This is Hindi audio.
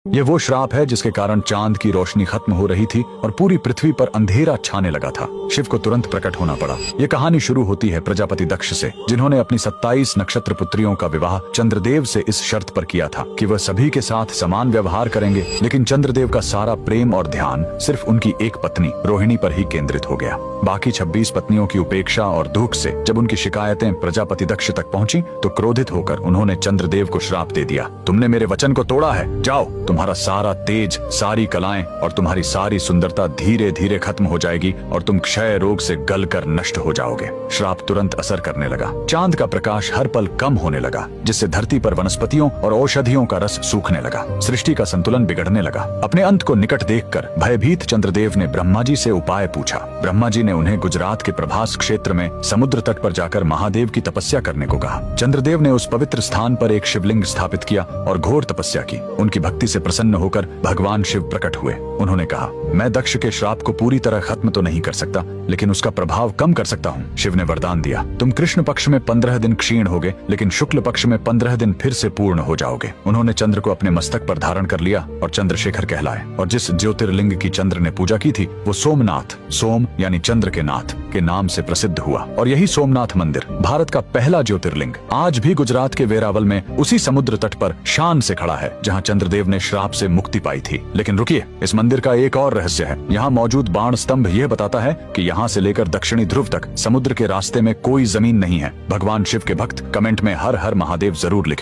ये वो श्राप है जिसके कारण चांद की रोशनी खत्म हो रही थी और पूरी पृथ्वी पर अंधेरा छाने लगा था। शिव को तुरंत प्रकट होना पड़ा। ये कहानी शुरू होती है प्रजापति दक्ष से, जिन्होंने अपनी 27 नक्षत्र पुत्रियों का विवाह चंद्रदेव से इस शर्त पर किया था कि वह सभी के साथ समान व्यवहार करेंगे। लेकिन चंद्रदेव का सारा प्रेम और ध्यान सिर्फ उनकी एक पत्नी रोहिणी पर ही केंद्रित हो गया। बाकी 26 पत्नियों की उपेक्षा और दुख से जब उनकी शिकायतें प्रजापति दक्ष तक पहुंची तो क्रोधित होकर उन्होंने चंद्रदेव को श्राप दे दिया, तुमने मेरे वचन को तोड़ा है, जाओ, तुम्हारा सारा तेज, सारी कलाएं और तुम्हारी सारी सुंदरता धीरे धीरे खत्म हो जाएगी और तुम क्षय रोग से गलकर नष्ट हो जाओगे। श्राप तुरंत असर करने लगा। चांद का प्रकाश हर पल कम होने लगा, जिससे धरती पर वनस्पतियों और औषधियों का रस सूखने लगा। सृष्टि का संतुलन बिगड़ने लगा। अपने अंत को निकट देखकर भयभीत चंद्रदेव ने ब्रह्मा जी से उपाय पूछा। ब्रह्मा जी ने उन्हें गुजरात के प्रभास क्षेत्र में समुद्र तट पर जाकर महादेव की तपस्या करने को कहा। चंद्रदेव ने उस पवित्र स्थान पर एक शिवलिंग स्थापित किया और घोर तपस्या की। उनकी भक्ति से प्रसन्न होकर भगवान शिव प्रकट हुए। उन्होंने कहा, मैं दक्ष के श्राप को पूरी तरह खत्म तो नहीं कर सकता, लेकिन उसका प्रभाव कम कर सकता हूँ। शिव ने वरदान दिया, तुम कृष्ण पक्ष में 15 दिन क्षीण होगे, लेकिन शुक्ल पक्ष में 15 दिन फिर से पूर्ण हो जाओगे। उन्होंने चंद्र को अपने मस्तक पर धारण कर लिया और चंद्रशेखर कहलाए। और जिस ज्योतिर्लिंग की चंद्र ने पूजा की थी वो सोमनाथ, सोम यानी चंद्र के नाथ के नाम से प्रसिद्ध हुआ। और यही सोमनाथ मंदिर भारत का पहला ज्योतिर्लिंग आज भी गुजरात के वेरावल में उसी समुद्र तट पर शान से खड़ा है, जहाँ चंद्रदेव ने श्राप से मुक्ति पाई थी। लेकिन रुकिए, इस मंदिर का एक और रहस्य है। यहाँ मौजूद बाण स्तंभ यह बताता है कि यहाँ से लेकर दक्षिणी ध्रुव तक समुद्र के रास्ते में कोई जमीन नहीं है। भगवान शिव के भक्त कमेंट में हर हर महादेव जरूर लिखें।